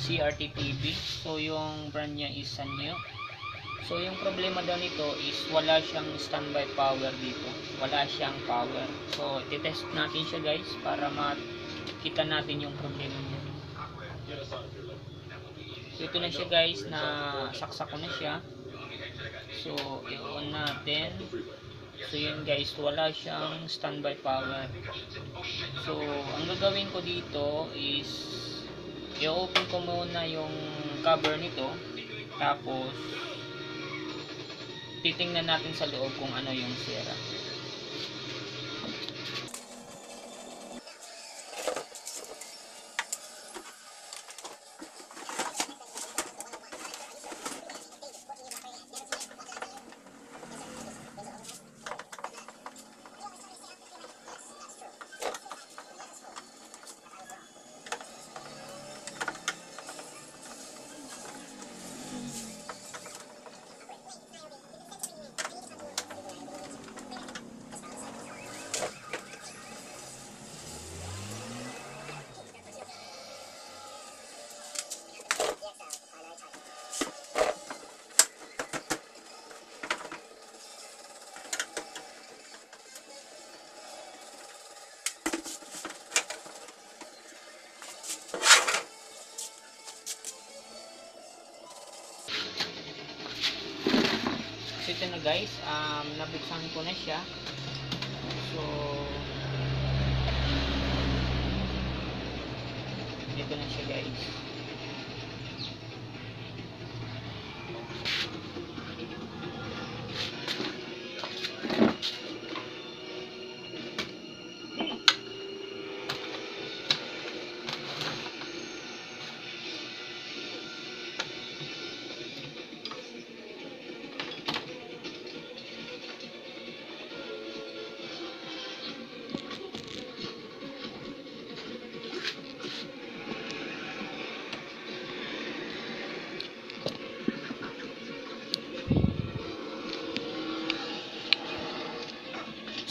CRT TV. So yung brand niya is Sanyo. So yung problema daw nito is wala siyang standby power dito. Wala siyang power. So i-test natin siya guys para makita natin yung problema niya. So ito na siya guys, na saksak ko na siya. So i-on natin. So yun guys, wala siyang standby power. So ang gagawin ko dito is i-open ko muna yung cover nito. Tapos titingnan natin sa loob kung ano yung sira. So ito na guys, nabuksan ko na siya. So ito na siya guys.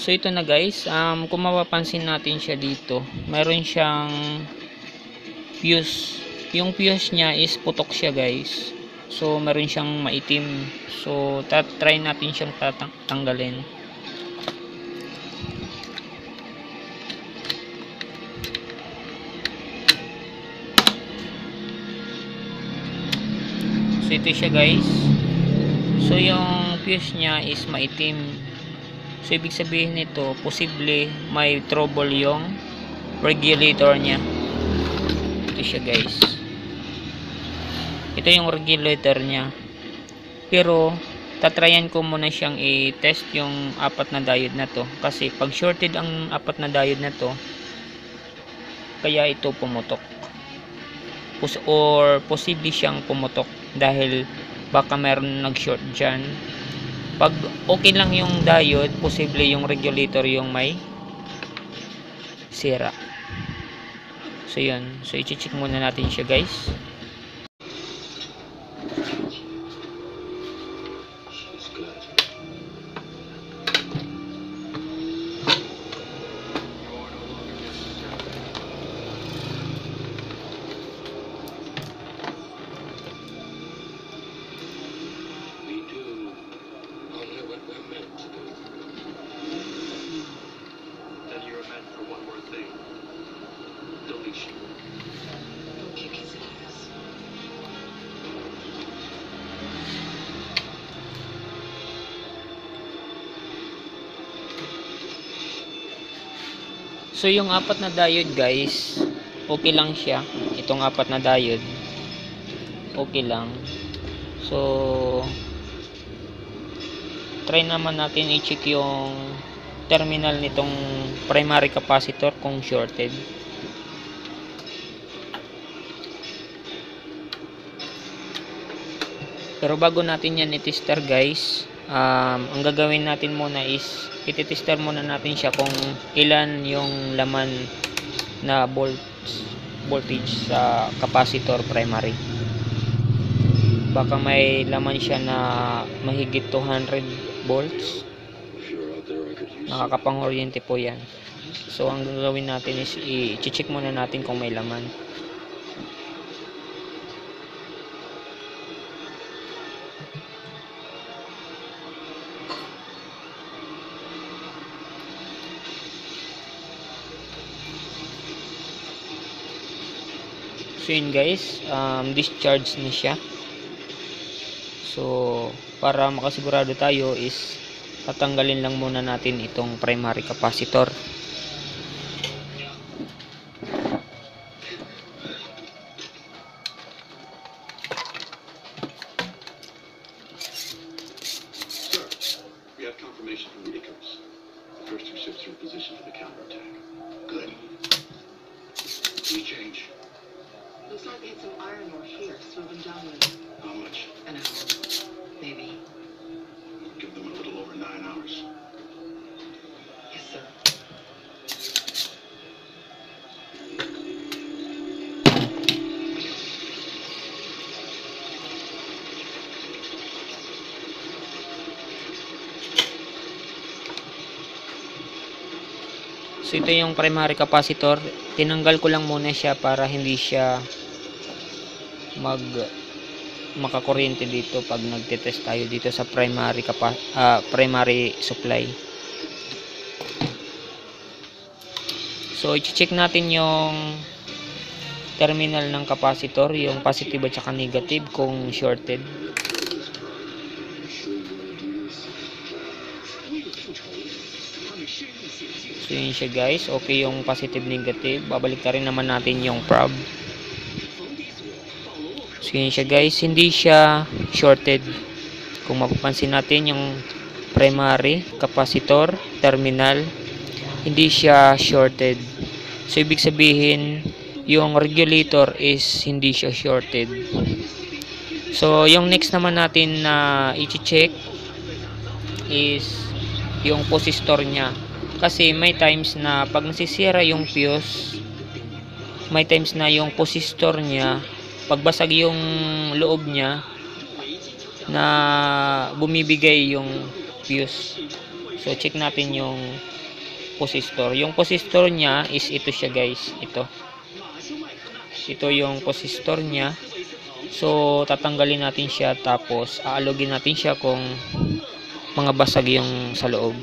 So ito na guys, kung mapapansin natin siya dito, mayroon siyang fuse. Yung fuse niya is putok siya guys. So mayroon siyang maitim. So try natin siyang tanggalin. So ito siya guys. So yung fuse niya is maitim. So ibig sabihin nito, posible may trouble yung regulator niya. Ito siya guys. Ito yung regulator niya. Pero tatryan ko muna siyang i-test yung apat na diode na to. Kasi pag shorted ang apat na diode na to, kaya ito pumutok. Or posible siyang pumutok dahil baka meron nag-short dyan. Pag okay lang yung diode, posible yung regulator yung may sira. So yun. So i-check muna natin siya guys. So yung apat na diode guys, okay lang siya. Itong apat na diode, okay lang. So try naman natin i-check yung terminal nitong primary capacitor kung shorted. Pero bago natin yan i-tester guys, ang gagawin natin muna is i-tester muna natin siya kung ilan yung laman na voltage sa capacitor primary. Baka may laman siya na mahigit 200 volts. Nakakapanguryente po yan. So ang gagawin natin is i-check muna natin kung may laman. So yun guys, discharge na siya. So para makasigurado tayo is tatanggalin lang muna natin itong primary capacitor. Sir, we have confirmation from the Icarus. The first two ships are in position for the counterattack. Good. We change. Looks like they had some iron ore here, swimming downwind. How much? An hour, maybe. Give them a little over 9 hours. Yes, sir. So ito yung primary capacitor. Tinanggal ko lang muna siya para hindi siya makakuryente dito pag nagte-test tayo dito sa primary supply. So i-check natin yung terminal ng capacitor, yung positive at saka negative kung shorted. So yun siya guys, okay yung positive negative. Babalik rin naman natin yung probe. So yun siya guys, hindi siya shorted. Kung mapapansin natin yung primary capacitor terminal, hindi siya shorted. So ibig sabihin yung regulator is hindi siya shorted. So yung next naman natin na i-check is yung resistor niya. Kasi may times na pag nasisira yung fuse, may times na yung resistor niya, pagbasag yung loob niya, na bumibigay yung fuse. So check natin yung resistor. Yung resistor niya is ito siya guys, ito yung resistor niya. So tatanggalin natin siya, tapos aalogin natin siya kung mga basag yung sa loob.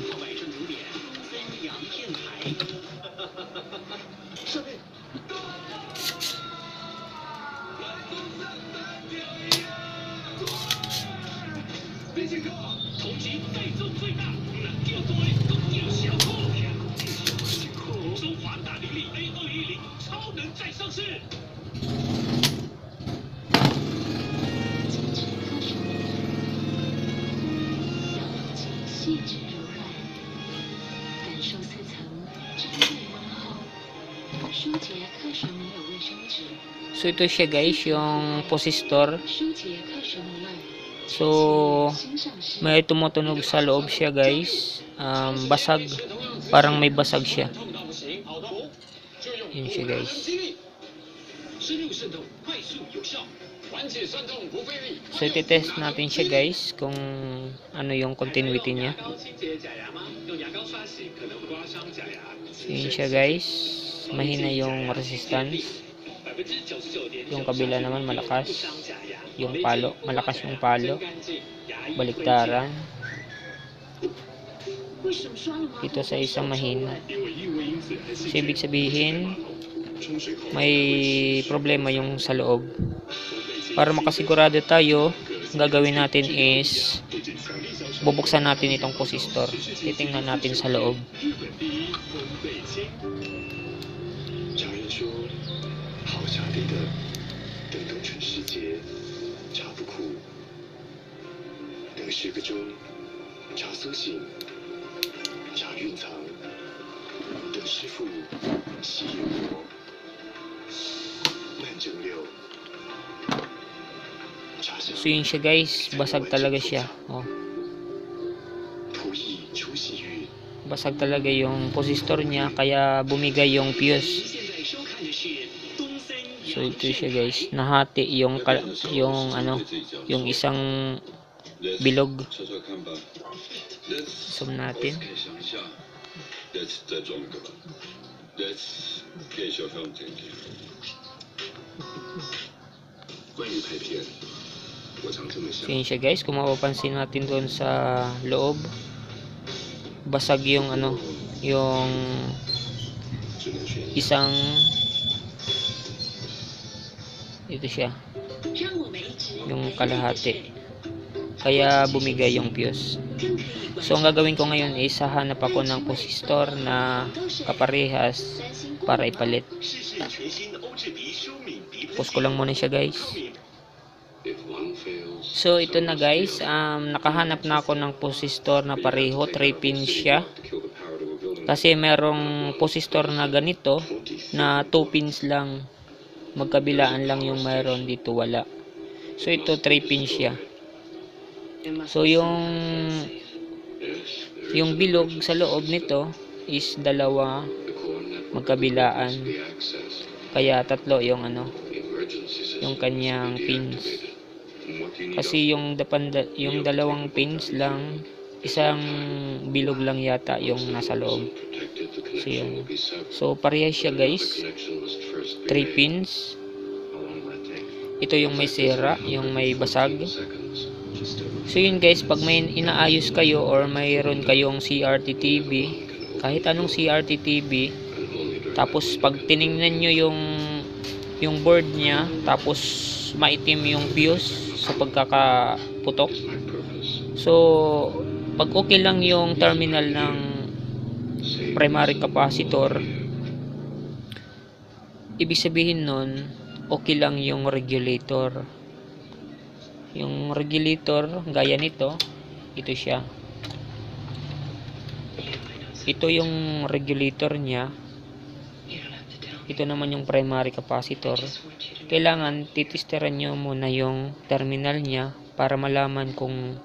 So ito siya guys, yung resistor. So may tumutunog sa loob siya guys, basag, parang may basag siya. Yun siya guys. So iti-test natin siya guys kung ano yung continuity niya. So yun siya guys, mahina yung resistance. Yung kabila naman malakas yung palo, malakas yung palo. Baliktaran dito sa isang mahina. So ibig sabihin may problema yung sa loob. Para makasigurado tayo, ang gagawin natin is bubuksan natin itong resistor. Titingnan natin sa loob. So yun siya guys, basag talaga siya. Oh. Basag talaga yung resistor niya, kaya bumigay yung fuse. So ito siya guys, nahati yung isang bilog. Zoom natin. Let's 再装一个吧。Let's 变小方点点。关于拍片，我常这么想 So yun siya guys, kung mapapansin natin doon sa loob, basag yung ano, yung 只能选一个。 isang, ito siya, 让我们一直 yung kalahati. Kaya bumigay yung fuse. So ang gagawin ko ngayon is hahanap ako ng posistor na kaparehas para ipalit. 试试全新欧智迪舒敏鼻 Pause ko lang muna siya guys. If one fails, So ito na guys, nakahanap na ako ng posistor na pareho, 3 pins siya. to kill the power to a building. Kasi merong posistor na ganito na 2 pins lang. Magkabilaan lang yung mayroon, dito wala. So ito 3 pins siya. So yung bilog sa loob nito is dalawa The core network, magkabilaan. the access, Kaya tatlo yung ano, the emergency system yung kanyang must be pins. deactivated. And what do you need Kasi yung dalawang pins lang, isang bilog lang yata yung nasa loob. protected, the So connection yun. will be severed. So parehas siya The guys, connection must first be 3 made. pins. How long will that take? Ito yung may sira, yung may basag. Seconds. Just over. So yun guys, pag may inaayos kayo or mayroon kayong CRT TV, kahit anong CRT TV, tapos pag tiningnan nyo yung board nya, tapos maitim yung fuse sa pagkakaputok. My purpose. So pag okay lang yung terminal ng primary capacitor, ibig sabihin nun okay lang yung regulator. Yung regulator gaya nito, ito siya. Ito yung regulator nya. Ito naman yung primary capacitor. Kailangan titesteran nyo muna yung terminal nya para malaman kung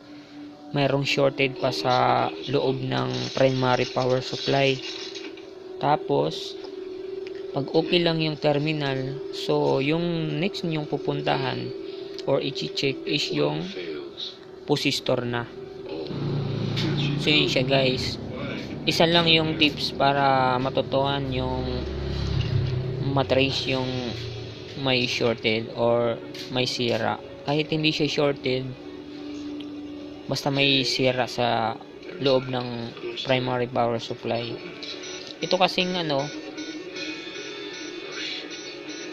mayroong shorted pa sa loob ng primary power supply. Tapos pag okay lang yung terminal, so yung next nyong pupuntahan or i-check is yung Fails. posistor na. Oh. So yun siya guys. Isa lang yung tips para matutuhan yung matrace yung may shorted or may sira. Kahit hindi siya shorted, basta may sira sa loob ng primary power supply. Ito kasing ano,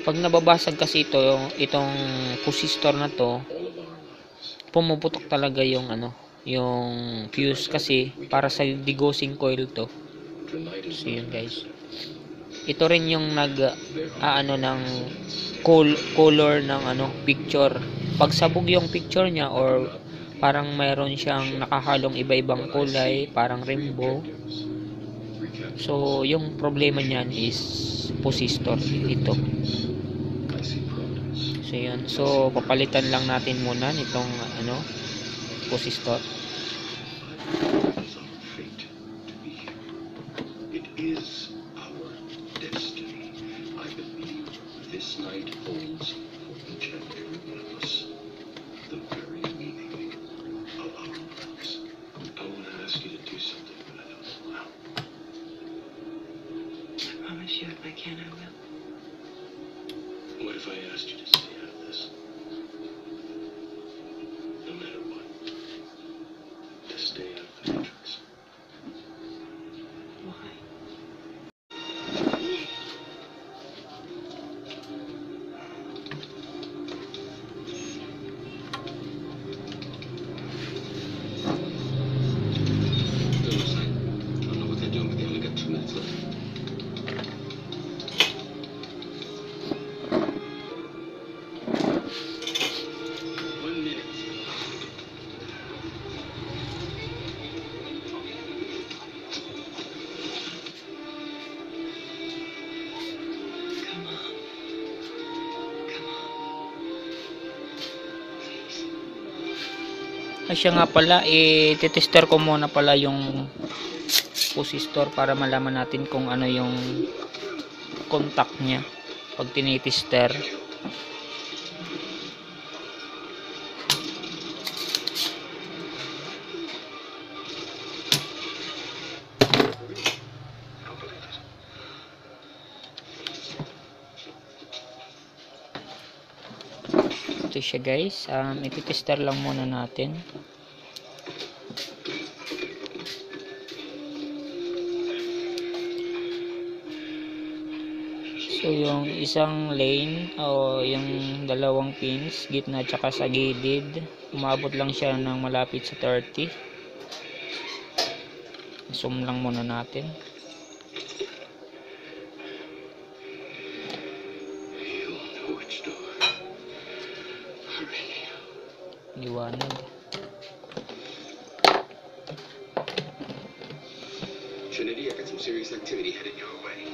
pag nababasag kasi itong posistor na to, pumuputok talaga yung ano, yung fuse kasi para sa degaussing coil to. So yun guys. Ito rin yung ano ng color ng ano picture. Pag sabog yung picture niya or parang mayroon siyang nakahalong iba-ibang kulay, parang rainbow. So yung problema niyan is posistor ito. So yun. So papalitan lang natin muna nitong ano posistor. It is our destiny. I believe this night holds for each and every one of us the very meaning of our lives. I want to ask you to do something, but I don't know how. I promise you, if I can, I will. What if I asked you to stay out of this? No matter what. To stay out of the matrix. Why? I don't know what they're doing, but they only got 2 minutes left. Come on. Come on. Please. Siya nga pala, titester ko muna pala yung posistor para malaman natin kung ano yung contact niya pag tinitester. ito siya guys. Ititester lang muna natin. So yung isang lane o yung dalawang pins, gitna tsaka sa gilid, umabot lang siya ng malapit sa 30. Zoom lang muna natin. Liwanag. Trinity, I got some serious activity headed your way.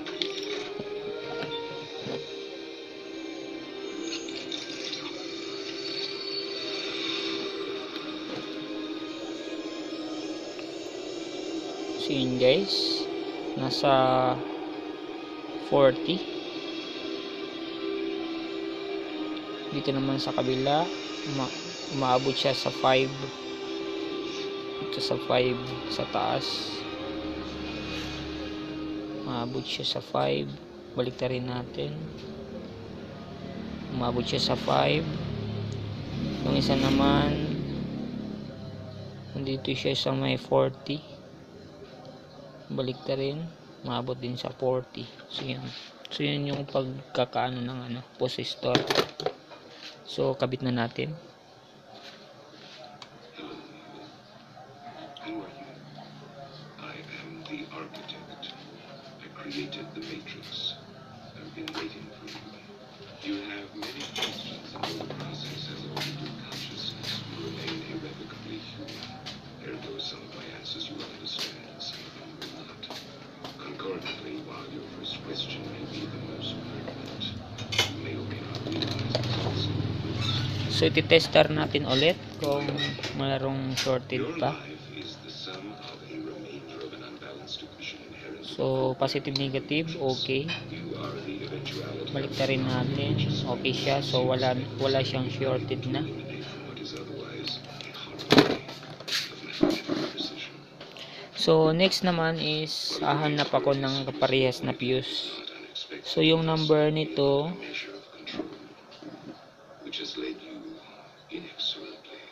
So yun guys, nasa 40. Dito naman sa kabila, umaabot siya sa 5. Ito sa 5 sa taas. Umaabot siya sa 5. Baliktarin natin. Umabot siya sa 5. Yung isa naman, nandito siya sa may 40. Baliktarin, umabot din sa 40. So yan yung pagkakaano ng resistor. So kabit na natin. Who are you? I am the architect. I created the Matrix. I've been waiting for you. You have many questions, and though the process has altered your consciousness, you remain irrevocably human. Ergo, some of my answers you will understand, and some of them will not. Concordantly, while your first question may be the most pertinent, you may or may not realize it's also the most. So ititester natin ulit kung mayroong shorted Your pa. life is the sum of a remainder of an unbalanced equation inherent. So positive negative, okay. You are the eventuality. Baliktarin natin, okay siya. So wala siyang shorted na. Eliminate from what is otherwise a horrible way of mathematical precision. So next naman is hahanap ako ng kaparehas na fuse. Not unexpected. So yung number nito, Measure of control, which has led you inexorably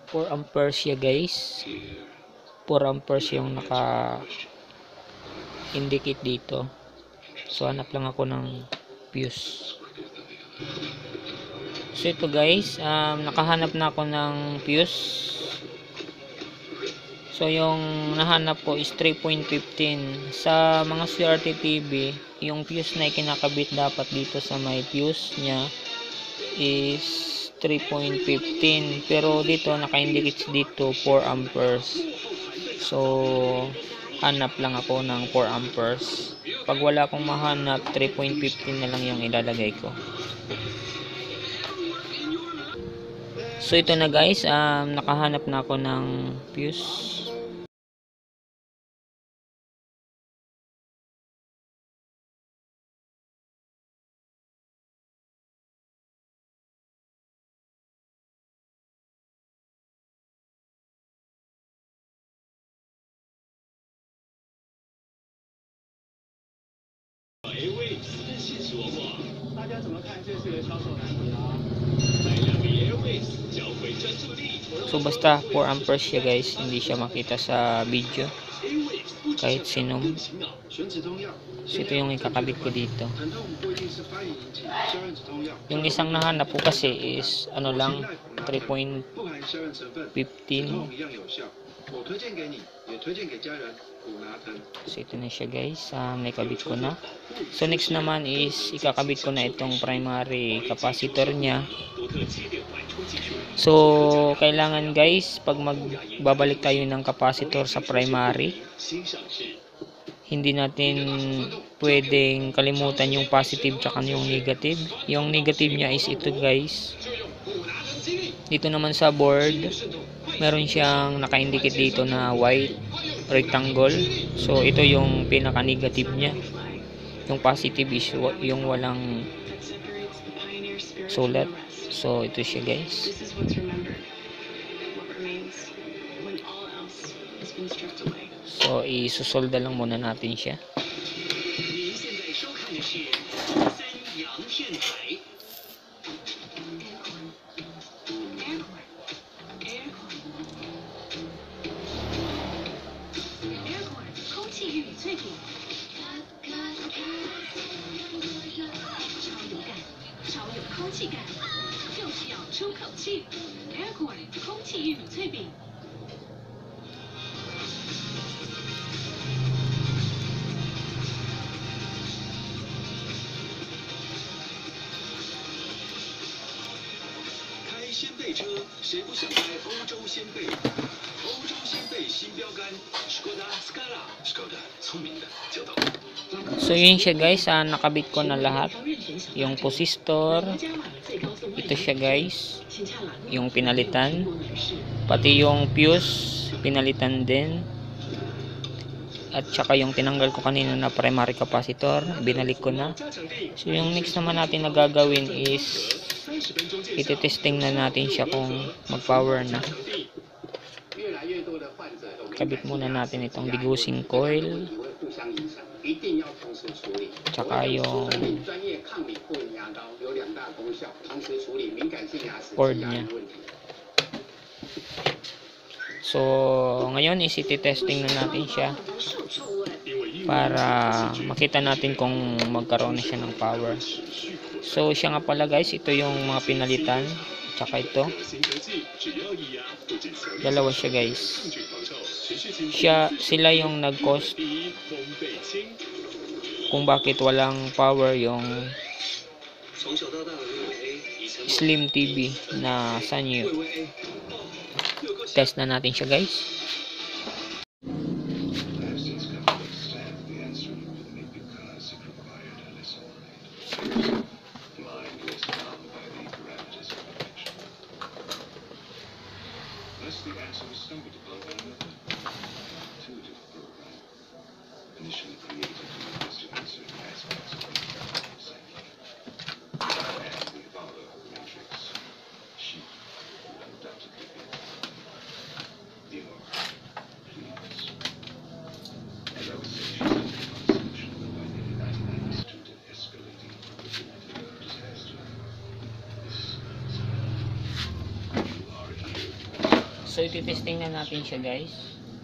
4 amperes siya guys. here. 4 amperes yung naka indicate dito. So hanap lang ako ng fuse. So ito guys, nakahanap na ako ng fuse. So yung nahanap ko is 3.15. Sa mga CRT TV, yung fuse na ikinakabit dapat dito sa may fuse nya is 3.15. Pero dito naka-indicate dito 4 amperes. So hanap lang ako ng 4 amperes. Pag wala akong mahanap, 3.15 na lang yung ilalagay ko. So ito na guys, nakahanap na ako ng fuse. So basta 4 amperes siya guys, hindi siya makita sa video kahit sinom. So ito yung ikakabit ko dito. Yung isang nahanap ko kasi is ano lang 3.15. So ito na siya guys, naikabit ko na. So next naman is ikakabit ko na itong primary capacitor nya. So kailangan guys, pag magbabalik tayo ng capacitor sa primary, hindi natin pwedeng kalimutan yung positive tsaka yung negative. Yung negative nya is ito guys. Dito naman sa board, meron siyang naka-indicate dito na white rectangle. So ito yung pinaka-negative nya. Yung positive is yung walang sulat. So ito siya guys. This is what's remembered. What remains when all else has been stripped away. So isusolda lang muna natin siya. 您现在收看的是三阳电台。空气感，就是要出口气。Aircore 空气玉米脆饼。开掀背车，谁不想开欧洲掀背？欧洲掀背新标杆，Skoda Scala。Skoda，聪明的就懂。 So yun siya guys, nakabit ko na lahat. Yung posistor, ito siya guys, yung pinalitan. Pati yung fuse, pinalitan din. At saka yung tinanggal ko kanina na primary capacitor, binalik ko na. So yung next naman natin na gagawin is, ititesting na natin siya kung mag-power na. Kabit muna natin itong degaussing coil. Tsaka yung cord niya. So ngayon is iti-testing na natin siya para makita natin kung magkaroon na siya ng power. So siya nga pala guys, ito yung mga pinalitan. Tsaka ito, dalawa siya guys. Sila yung nag-cause kung bakit walang power yung Slim TV na Sanyo. Test na natin siya guys. Initially created to investigate certain aspects of the psyche. And the father of the Matrix, she would undoubtedly be. Your please. And I would say she's a solution by nearly 99% to escalating probability of disaster. This is you are here. So ititesting na natin siya guys.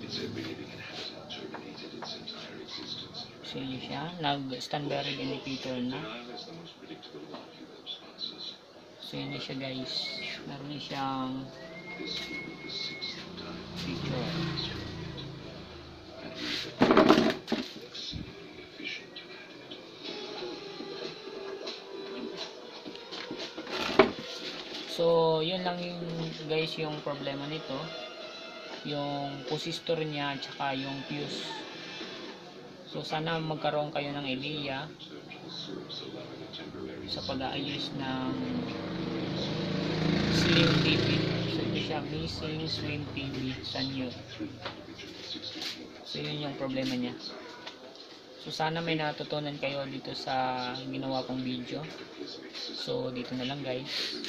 It's every living inhabitant terminated its entire existence. So yun siya, nag-standby red indicator na. Has the most predictable ocular responses. So yun na siya guys. Meron siyang This will be the 6th time picture. and we have been exceedingly efficient at it. So yun lang yung guys yung problema nito. Yung posistor niya at saka yung fuse. So sana magkaroon kayo ng idea sa pag-aayos ng Slim TV. So ito siya, missing Slim TV Sanyo. So yun yung problema niya. So sana may natutunan kayo dito sa ginawa kong video. So dito na lang guys.